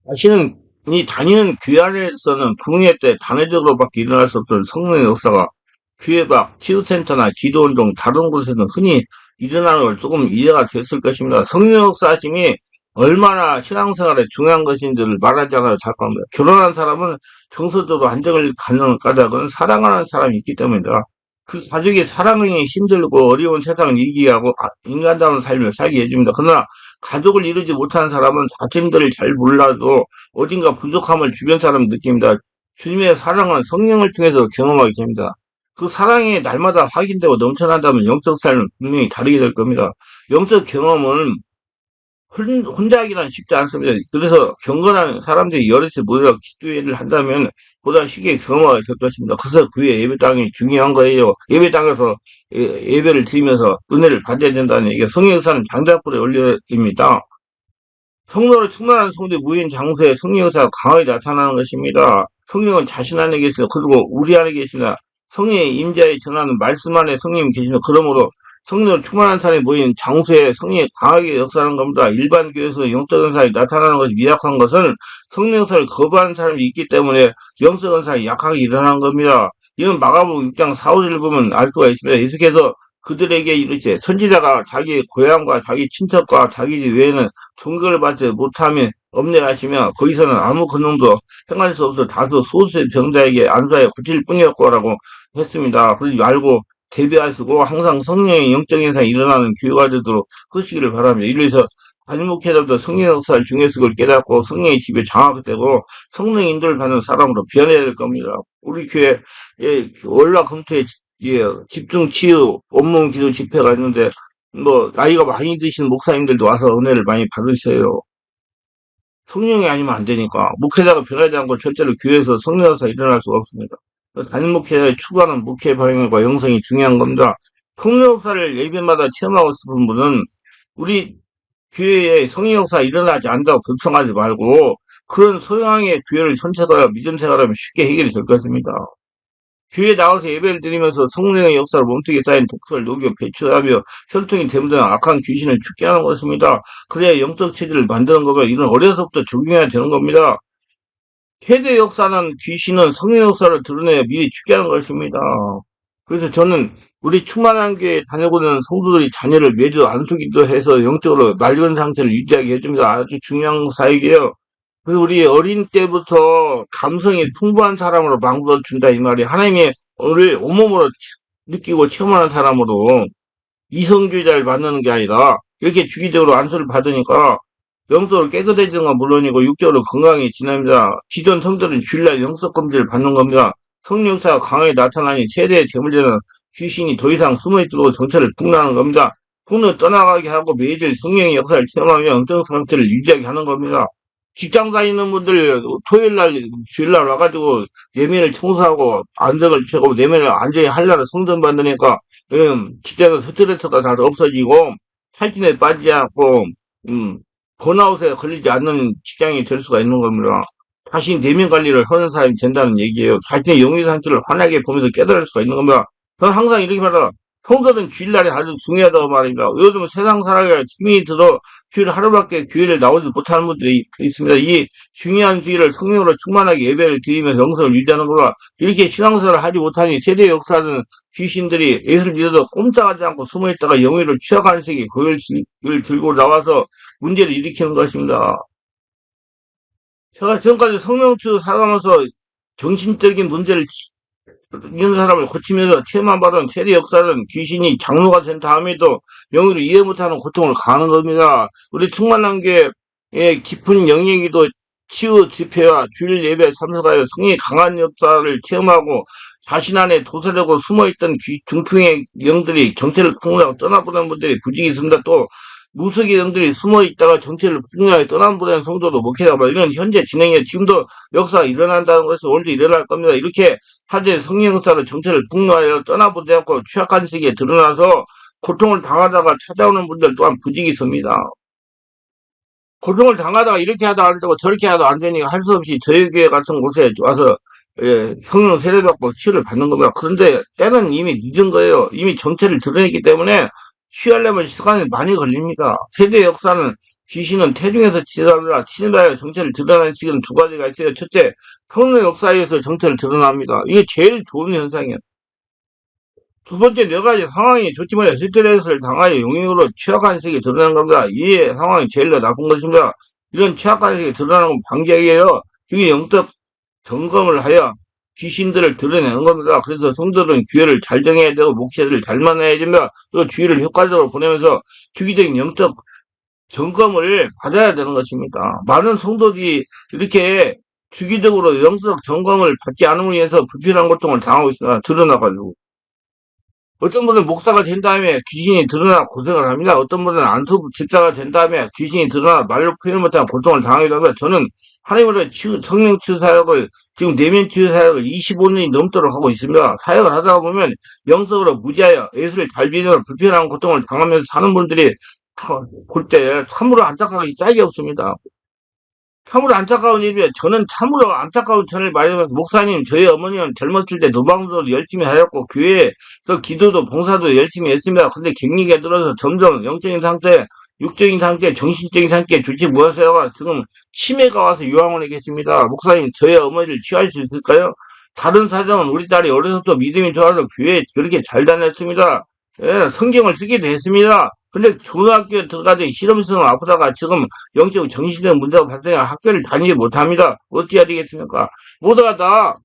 자신이 다니는 교회 안에서는 부흥회 때 단회적으로밖에 일어날 수 없던 성령의 역사가 교회 밖 치유센터나 기도운동 다른 곳에는 흔히 일어나는 걸 조금 이해가 됐을 것입니다. 성령 역사심이 얼마나 신앙생활에 중요한 것인지를 말하지 않아도 잘 겁니다. 결혼한 사람은 정서적으로 안정을 갖는 까닭은 사랑하는 사람이 있기 때문이다. 그 가족의 사랑이 힘들고 어려운 세상을 이기하고 인간다운 삶을 살게 해줍니다. 그러나 가족을 이루지 못한 사람은 자신들을 잘 몰라도 어딘가 부족함을 주변 사람은 느낍니다. 주님의 사랑은 성령을 통해서 경험하게 됩니다. 그 사랑이 날마다 확인되고 넘쳐난다면 영적 삶은 분명히 다르게 될 겁니다. 영적 경험은 혼자 하기는 쉽지 않습니다. 그래서 경건한 사람들이 여럿이 모여서 기도회를 한다면 보다 쉽게 경험하게 될 것입니다. 그래서 교회 예배당이 중요한 거예요. 예배당에서 예배를 드리면서 은혜를 받아야 된다는 얘기가 성령사는 장작불에 올려입니다. 성령으로 충만한 성도의 모인 장소에 성령 역사가 강하게 나타나는 것입니다. 성령은 자신 안에 계시고 그리고 우리 안에 계시나 성령의 임자에 전하는 말씀 안에 성령이 계시며 그러므로 성령으로 충만한 사람이 모인 장소에 성령이 강하게 역사하는 겁니다. 일반 교회에서 영적 현상이 나타나는 것이 미약한 것은 성령 역사를 거부하는 사람이 있기 때문에 영적 현상이 약하게 일어나는 겁니다. 이건 마가복음 6장 4, 5절을 보면 알 수가 있습니다. 예수께서 그들에게 이르시되 선지자가 자기 고향과 자기 친척과 자기 집 외에는 존경을 받지 못하며 엄례하시며 거기서는 아무 근원도 행할 수 없어 다수 소수의 병자에게 안수하여 고칠 뿐이었고라고 했습니다. 그러지 말고 대비하시고 항상 성령의 영적 현상이 일어나는 교회가 되도록 하시기를 바랍니다. 이래서 담임 목회자도 성령 역사의 중요성을 깨닫고 성령의 집에 장악되고 성령 인도를 받는 사람으로 변해야 될 겁니다. 우리 교회 월화 금토에 집중 치유 온몸 기도 집회가 있는데 뭐 나이가 많이 드신 목사님들도 와서 은혜를 많이 받으셔요. 성령이 아니면 안 되니까 목회자가 변하지 않고 절대로 교회에서 성령 역사 일어날 수가 없습니다. 담임 목회자의 추구하는 목회 방향과 영성이 중요한 겁니다. 성령 역사를 예배마다 체험하고 싶은 분은 우리 교회에 성령 역사 일어나지 않는다고 걱정하지 말고 그런 소양의 교회를 선택하여 믿음 생활하면 쉽게 해결이 될 것입니다. 교회에 나와서 예배를 드리면서 성령의 역사를 몸속에 쌓인 독소를 녹여 배출하며 혈통이 되묻은 악한 귀신을 죽게 하는 것입니다. 그래야 영적 체질을 만드는 거면 이런 어려서부터 적용해야 되는 겁니다. 최대 역사는 귀신은 성령 역사를 드러내야 미리 죽게 하는 것입니다. 그래서 저는 우리 충만한 교회 다녀오는 성도들이 자녀를 매주 안수기도 해서 영적으로 맑은 상태를 유지하게 해줍니다. 아주 중요한 사역이에요. 그리고 우리 어린 때부터 감성이 풍부한 사람으로 만들어준다 이 말이 하나님의 우리를 온몸으로 느끼고 체험하는 사람으로 이성주의자를 만드는 게 아니라 이렇게 주기적으로 안수를 받으니까 영적으로 깨끗해지는 건 물론이고 육적으로 건강히 지납니다. 기존 성들은 주일날 영적 검진을 받는 겁니다. 성령 역사가 강하게 나타나니 최대의 재물제는 귀신이 더 이상 숨어있도록 정체를 폭로하는 겁니다. 폭로 떠나가게 하고 매일 성령의 역사를 체험하며 영적 상태를 유지하게 하는 겁니다. 직장 다니는 분들 토요일날 주일날 와가지고 내면을 청소하고 안정을 채고 내면을 안전히 하려고 성전 받으니까 직장에서 스트레스가 다 없어지고 탈진에 빠지지 않고 번아웃에 걸리지 않는 직장이 될 수가 있는 겁니다. 자신 내면 관리를 하는 사람이 된다는 얘기예요. 자신의 영의 상태를 환하게 보면서 깨달을 수가 있는 겁니다. 저는 항상 이렇게 말합니다. 성도는 주일날이 아주 중요하다고 말입니다. 요즘 세상 살아가야 힘이 들어 주일 하루밖에 교회를 나오지 못하는 분들이 있습니다. 이 중요한 주일을 성령으로 충만하게 예배를 드리면서 영성을 유지하는 거라 이렇게 신앙생활을 하지 못하니 세대 역사는 귀신들이 예수를 믿어도 꼼짝하지 않고 숨어있다가 영의를 취약하는 세계 고열을 들고 나와서 문제를 일으키는 것입니다. 제가 지금까지 성령추 살아가면서 정신적인 문제를 있는 사람을 고치면서 체험한 바는 세대 역사는 귀신이 장로가 된 다음에도 영으로 이해 못하는 고통을 가하는 겁니다. 우리 충만한 교회의 깊은 영역이도 치유 집회와 주일 예배에 참석하여 성령의 강한 역사를 체험하고 자신 안에 도사되고 숨어있던 중풍의 영들이 정체를 폭로하고 떠나보낸 분들이 부지기 있습니다. 또 무속의 영들이 숨어있다가 정체를 폭로하여 떠나보낸 성도도 목회자가 이런 현재 진행에 지금도 역사가 일어난다는 것이 오늘도 일어날 겁니다. 이렇게 사제 성령 역사로 정체를 폭로하여 떠나보지 않고 취약한 세계에 드러나서 고통을 당하다가 찾아오는 분들 또한 부지기 있습니다. 고통을 당하다가 이렇게 하다 안 되고 저렇게 하다 안 되니까 할 수 없이 저희 교회 같은 곳에 와서 성령 세례받고 치유를 받는 겁니다. 그런데 때는 이미 늦은 거예요. 이미 정체를 드러냈기 때문에 취하려면 시간이 많이 걸립니다. 세대 역사는 귀신은 태중에서 치달라 치달아 정체를 드러내는 시기는 두 가지가 있어요. 첫째, 성령 역사에서 정체를 드러납니다. 이게 제일 좋은 현상이에요. 두 번째, 네 가지 상황이 좋지만 스트레스를 당하여 용익으로 취약한 색이 드러나는 겁니다. 이 상황이 제일 나쁜 것입니다. 이런 취약한 색이 드러나는 건 방지하기에요. 이 영적 점검을 하여 귀신들을 드러내는 겁니다. 그래서 성도들은 기회를 잘 정해야 되고 목회를 잘 만나야 됩니다. 또 주의를 효과적으로 보내면서 주기적인 영적 점검을 받아야 되는 것입니다. 많은 성도들이 이렇게 주기적으로 영적 점검을 받지 않음으로 인해서 불필요한 고통을 당하고 있습니다. 드러나가지고. 어떤 분은 목사가 된 다음에 귀신이 드러나 고생을 합니다. 어떤 분은 안수 집사가 된 다음에 귀신이 드러나 말로 표현 못하는 고통을 당하기도 합니다. 저는 하나님으로의 성령 치유 사역을 지금 내면 치유 사역을 25년이 넘도록 하고 있습니다. 사역을 하다 보면 영적으로 무지하여 예수를 잘 믿는 불편한 고통을 당하면서 사는 분들이 볼 때 참으로 안타까움이 짝이 없습니다. 참으로 안타까운 일이에요. 저는 참으로 안타까운 전을 말하면서 목사님 저희 어머니는 젊었을 때 노방도 열심히 하였고 교회에서 기도도 봉사도 열심히 했습니다. 근데 격리에 들어서 점점 영적인 상태, 육적인 상태, 정신적인 상태에 좋지 못하세요가 지금 치매가 와서 요양원에 계십니다. 목사님 저희 어머니를 취할 수 있을까요? 다른 사정은 우리 딸이 어려서부터 믿음이 좋아서 교회에 그렇게 잘 다녔습니다. 예, 성경을 쓰기도 했습니다. 근데 초등학교에 들어가더니 실험성 아프다가 지금 영적 정신적 문제가 발생해 학교를 다니지 못합니다. 어떻게 해야 되겠습니까? 모두가 다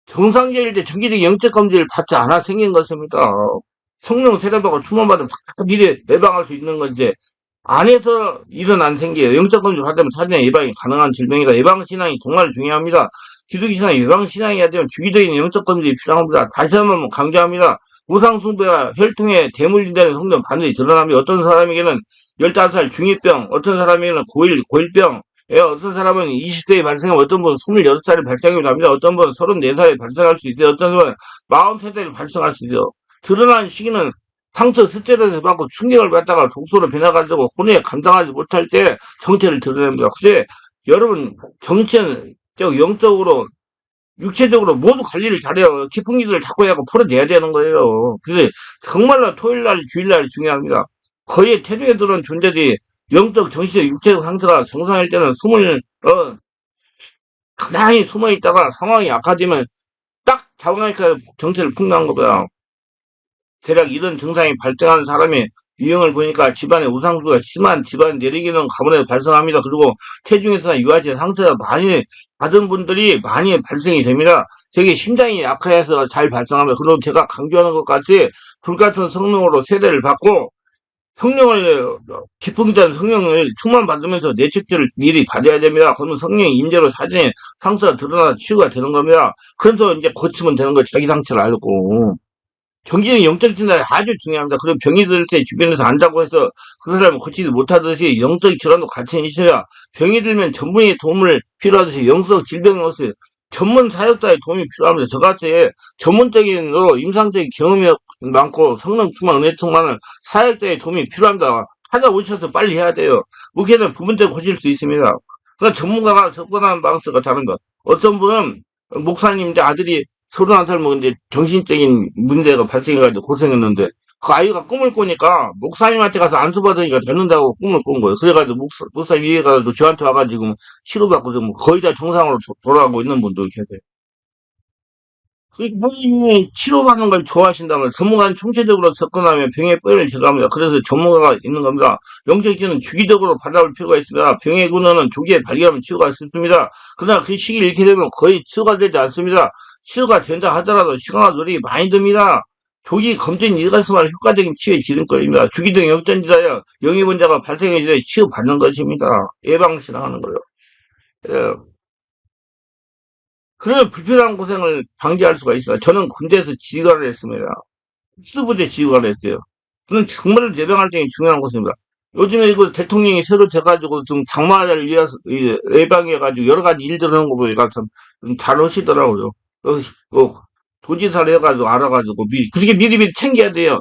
정상적일 때 정기적 영적 검진을 받지 않아 생긴 것입니다. 성령 세례받고 충만받으면 미리 예방할 수 있는 건데 안에서 일어난 생기예요. 영적 검진 받으면 사전에 예방이 가능한 질병이다. 예방신앙이 정말 중요합니다. 기독교신앙이 예방신앙이어야 되면 주기적인 영적 검진이 필요합니다. 다시 한번 강조합니다. 우상숭배와 혈통에 대물림되는 성도는 반드시 드러납니다. 어떤 사람에게는 15살 중이병, 어떤 사람에게는 고일병, 어떤 사람은 20세에 발생하면 어떤 분은 26살에 발생하기도 합니다. 어떤 분은 34살에 발생할 수 있어요. 어떤 분은 43살에 발생할 수 있어요. 드러난 시기는 상처 스트레스 받고 충격을 받다가 독소로 변해가지고 혼에 감당하지 못할 때 정체를 드러냅니다. 그래 여러분 정체는 영적으로 육체적으로 모두 관리를 잘해요. 깊은 기도를 자꾸 해갖고 풀어내야 되는 거예요. 그래서 정말로 토요일날, 주일날 중요합니다. 거의 체중에 들어온 존재들이 영적, 정신적, 육체적 상태가 정상일 때는 가만히 숨어 있다가 상황이 악화되면 딱 자원하니까 정체를 풍부한 거고요. 대략 이런 증상이 발생하는 사람의 유형을 보니까 집안의 우상수가 심한 집안 내리기는 가문에서 발생합니다. 그리고 체중에서나 유아체 상처가 많이 받은 분들이 많이 발생이 됩니다. 되게 심장이 약해서 잘 발생합니다. 그리고 제가 강조하는 것 같이 불같은 성령으로 세대를 받고 성령을 기쁨 기한 성령을 충만받으면서 내책들을 미리 받아야 됩니다. 그러면 성령의 임재로 사전에 상처가 드러나서 치유가 되는 겁니다. 그래서 이제 고치면 되는 거예요. 자기 상처를 알고. 정기적인 영적 진단이 아주 중요합니다. 그리고 병이 들 때 주변에서 안다고 해서 그 사람을 고치지 못하듯이 영적 질환도 같이 있어야 병이 들면 전문의 도움을 필요하듯이 영적 질병이 없어요. 전문 사역자의 도움이 필요합니다. 저같이 전문적인으로 임상적인 경험이 많고 성령 충만 은혜 충만한 사역자의 도움이 필요합니다. 찾아오셔서 빨리 해야 돼요. 목회는 부분적으로 고칠 수 있습니다. 그러니까 전문가가 접근하는 방식과 다른 것. 어떤 분은 목사님인데 아들이 31살 먹은데 정신적인 문제가 발생해가지고 고생했는데 그 아이가 꿈을 꾸니까 목사님한테 가서 안수받으니까 되는다고 꿈을 꾼 거예요. 그래가지고 목사님 위에 가서 저한테 와가지고 치료받고 좀 거의 다 정상으로 돌아가고 있는 분도 계세요. 선생님이 치료받는 걸 좋아하신다면 전문가는 총체적으로 접근하면 병의 뿌리를 제거합니다. 그래서 전문가가 있는 겁니다. 영적지는 주기적으로 받아볼 필요가 있습니다. 병의 근원은 조기에 발견하면 치유가 쉽습니다. 그러나 그 시기를 잃게 되면 거의 치유가 되지 않습니다. 치유가 된다 하더라도 시간과 노력이 많이 듭니다. 조기 검진이 이것만 효과적인 치유의 지름길입니다. 주기적 역전지자여 영입원자가 발생하기 전에 치유받는 것입니다. 예방신앙하는 거요. 예. 그러면 불필요한 고생을 방지할 수가 있어요. 저는 군대에서 지휘관을 했습니다. 특수부대 지휘관을 했어요. 그건 정말 예방할 때 중요한 것입니다. 요즘에 이거 대통령이 새로 돼가지고 좀 장마를 위해서 예방해가지고 여러 가지 일들을 하는 거 보니까 참잘 하시더라고요. 도지사를 해가지고 알아가지고 그렇게 미리미리 챙겨야 돼요.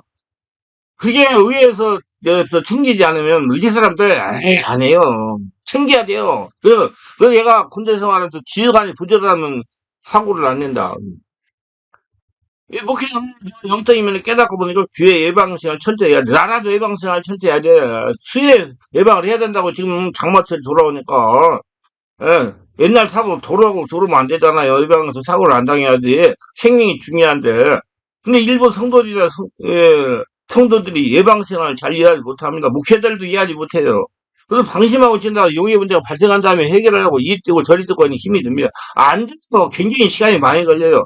그게 의회에서 챙기지 않으면 의회 사람들 안 해요. 챙겨야 돼요. 그래서 얘가 군대 생활에서 지휘관이 부재하면 사고를 안 낸다. 목회 영적이면 깨닫고 보니까 교회 예방신을 철저히 해야 돼. 나라도 예방신을 철저히 해야 돼. 수해 예방을 해야 된다고 지금 장마철 돌아오니까. 예. 옛날 사고 도로하고 도로면 안 되잖아요. 예방에서 사고를 안 당해야지. 생명이 중요한데. 근데 일부 성도들이나 성도들이 예방신을 잘 이해하지 못합니다. 목회자들도 이해하지 못해요. 그래서 방심하고 지나다가 용의 문제가 발생한 다음에 해결하려고 이리 뛰고 저리 뛰고 하니 힘이 듭니다. 안 돼서 굉장히 시간이 많이 걸려요.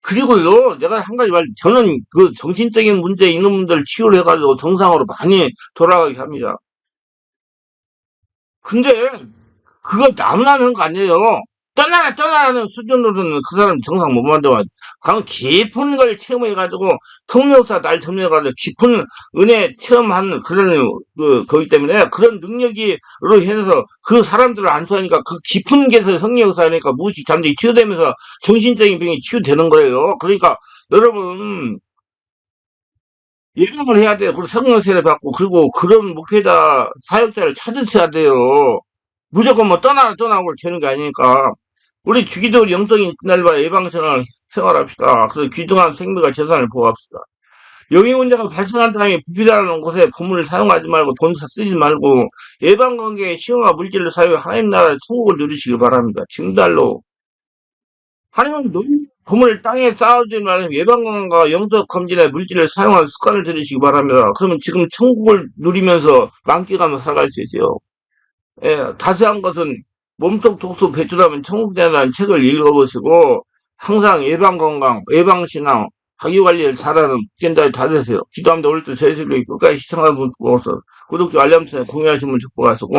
그리고요, 내가 한 가지 저는 그 정신적인 문제 있는 분들 치유를 해가지고 정상으로 많이 돌아가게 합니다. 근데 그걸 아무나 하는 거 아니에요. 떠나라는 수준으로는 그 사람 정상 못 만들어. 강 깊은 걸 체험해가지고 통역사 날 통역해가지고 깊은 은혜 체험한 그런 거기 때문에 그런 능력으로 해서 그 사람들을 안수하니까 그 깊은 게서 성령사니까 무의식 잠재이 치유되면서 정신적인 병이 치유되는 거예요. 그러니까 여러분 예방을 해야 돼요. 그리고 성령세를 받고 그리고 그런 목회자 사역자를 찾으셔야 돼요. 무조건 뭐 떠나고 되는 게 아니니까. 우리 주기적으로 영적인 날과 예방선을 생활합시다. 그래서 귀중한 생명과 재산을 보호합시다. 영의 문제가 발생한 다음에 불필요한 곳에 보물을 사용하지 말고 돈 쓰지 말고 예방관계에 시험과 물질을 사용해 하나님 나라의 천국을 누리시길 바랍니다. 증달로 하나님은 보물을 땅에 쌓아두지 말고 예방관계와 영적 검진에 물질을 사용하는 습관을 들이시기 바랍니다. 그러면 지금 천국을 누리면서 만끽하며 살아갈 수 있어요. 예, 자세한 것은 몸속 독소 배출하면 천국대라는 책을 읽어보시고 항상 예방건강, 예방신앙, 자기관리를 잘하는 복전자에 다 되세요. 기도합니다. 오늘도 저희 설교 끝까지 시청하는 분 보고서 구독자 알람 설정 공유하시면 축복하시고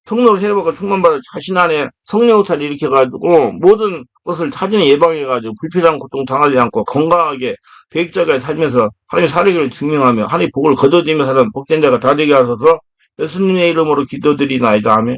성령을 세례받고 충만받아 자신 안에 성령사를 일으켜가지고 모든 것을 차진히 예방해가지고 불필요한 고통 당하지 않고 건강하게 계획적으로 살면서 하나님의 사례를 증명하며 하나님의 복을 거둬들이며 사는 복전자가 다 되게 하소서 예수님의 이름으로 기도드리나이다. 아멘.